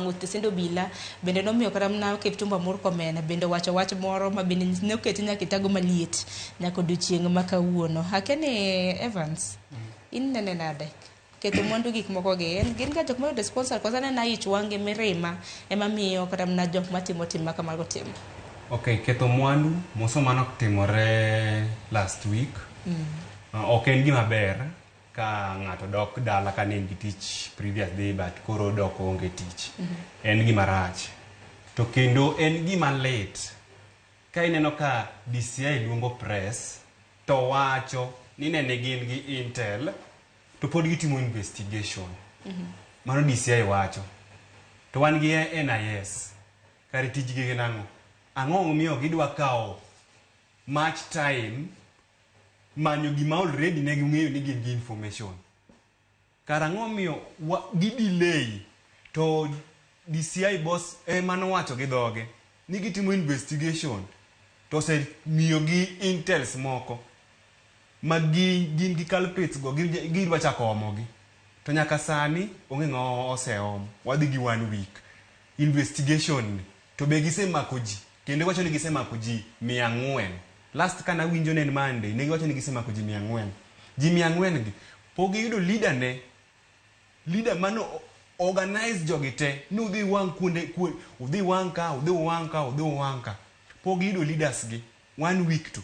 wang'o tesindo bila bende nomiyo kata mna Kipchumba Murkomen bende wacho wach moro ma bende ne oketi nyaka kitago maliet nyaka odiochieng' ma kawuono. Hakene Evans in nene nade keto mwandu gik moko gi gin ga jok mayudo sponsor kosa ne na ich wange mirima ema miyo kata mna jok matimo tim kamago timo. Okay, ketho mwandu moso mano timore last week. Ok en gima ber ka ng'ato dok dala ka ne gi tich previous day but koro dok onge tich. En gima rach. To kendo en gima late ka ineno ka DCI luongo press to wacho ni ne gin gi intel to pod gitimo investigation. Mano DCI wacho. To wan gi NIS kare tijgi gin ang'o? Ang'o miyo gidwa kawo much time manyo gima already ne ging'eyo ni gin gi information. Kara ang'o miyo gidelay to DCI boss mano wacho gi dhoge ni gitimo investigation to se miyo gi intels moko ma gin gi culprits go gidwa chako omogi. To nyaka sani onge ng'o oseom. Wadhi gi 1 week investigation to be gisemako ji. Kendo wacho ni gisemako ji 400. Last kana winjo ne Monday ne giwacho ni gisemako ji 400. Ji 400 gi pok giyudo leader mano organize jogi te ni udhi wang kuonde udhi wang ka pok giyudo leaders gi 1 week to.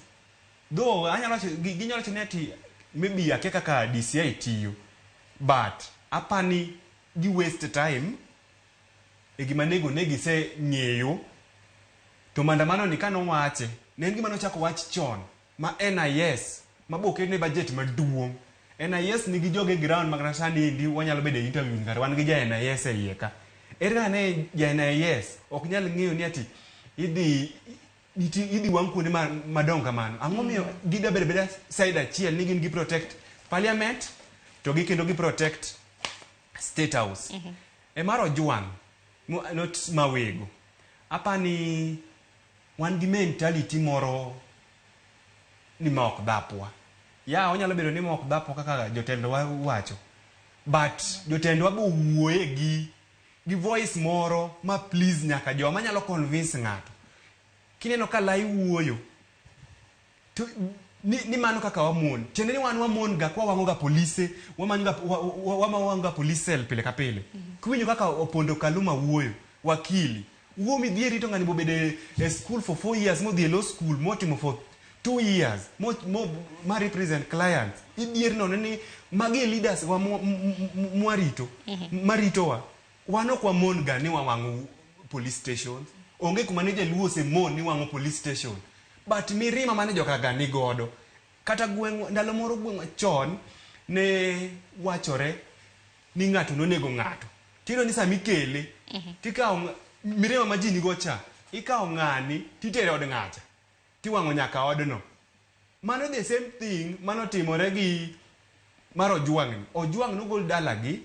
Though anyalo ginyalo wacho ni ati maybe ake kaka DCI tiyo but apani gi waste time e gima nego ne gise ng'eyo. To mandamano ni kano wache ne en gima nochako wach chon ma NIS maboke ne budget maduong'. NIS nigi joge ground mag sani ndi wanyalo bedo interview ngare wan gi ja NIS e iye ka. Ere ne ja NIS ok nyal ng'eyo ni ati idi wang kuonde madongo kamano. Ang'o miyo gida bedo side achiel ni gin gi protect parliament to gi kendo gi protect state house. E maro juang not mawego. Apani wan gi mentality moro ni ma ok dhapwa. Onyalo bedo ni ma ok dhapwa kaka jotendo wacho. But jotendo wabo wuoye gi voice moro ma please nyaka joma nyalo convince ng'ato. Kineno ka lai wuoyo to ni mano kaka wamon. Tiende ni wan wamon ga kwa wango ga polise, wamanyo ga police cell pile ka pile. Kuwinjo kaka Opondo Kaluma wuoyo, wakili Uomi dhier ito ngani bobede school for 4 years, mo dhie law school, mo timo for 2 years, ma represent clients. Idhier no ni magi leaders wa mwarito, maritowa. Wano kwa mon ga ni wawangu police station. Onge kumaneja luo se mon ni wango police station. But mirima manejo kaga ni godo. Kata gweng ndalo moro gweng chon ne wachore ni ng'ato nonego ng'ato. Tino ni sami kele. Tika mirima majini gocha. Ika ng'ani titere od ng'acha. Tiwango nyaka odno. Mano the same thing mano timore gi maro juang. Ojuang no gol dala gi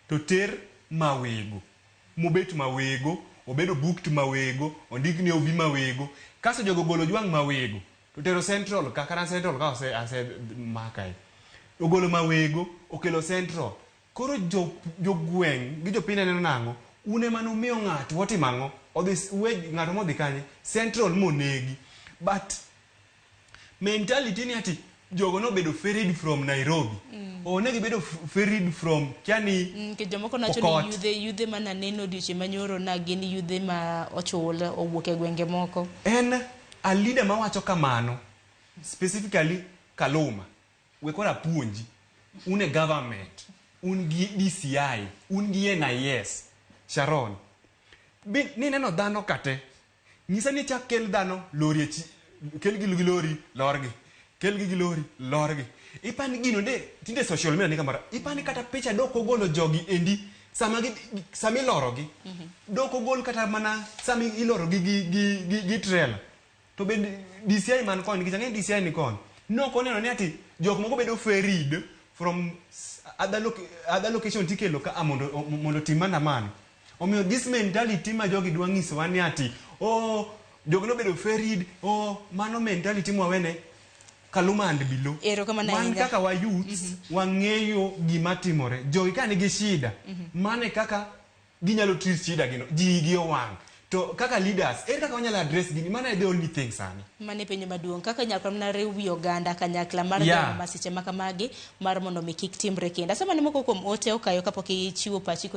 to ter mawego. Mobet mawego, obedo booked mawego, ondigni obi mawego. Kaso jogo golo juang mawego. To tero central kakana central ka ase makai. Ogolo mawego, okelo central. Koro jo gweng gi jo pina neno nango. Une manu miyo ng'ato watimango. Odhis ng'ato modhi kanye central monegi. But mentality ni ati jogo no bedo ferried from Nairobi. Onegi bedo ferried from kiani ke jomoko nacho ni yudhe mana neno diche manyoro na gini yudhe ma ochul owuok e gwenge moko. En a leader ma wacho kamano, specifically Kaluma. Wekora puonji. Une government, un gi DCI, un gi NIS. Sharon. Ni neno dhano kate. Nyisa ni chak kel dhano lori kel gi lori lorgi. Kel gi lori lorgi. Ipani gino de tinde social media ni kamera. Ipani kata picha doko golo jogi endi sami lorogi. Doko gol kata mana sami ilorogi gi trailer. To be DCI man kon gi change DCI ni kon. No koneno ni ati jok moko bedo ferried from other location tikelo ka mondo timana man. Omiyo this mentality ma jogi dwa nyiso wani ati jogi no bedo ferried, mano mentality mwawene Kaluma and Bilo. Wan kaka wa youths wang'eyo gima timore. Jogi ka nigi shida. Mane kaka ginyalo treat shida gino ji gi owang to kaka leaders kaka wanyalo address gini mana the only thing sani mane penjo maduong' kaka nyakla na riw wi oganda kanyakla mar gamo masiche makamagi mar mondo mi kik timre kendo. Asema ni moko kuom ote okayo kapok ichiwo pachi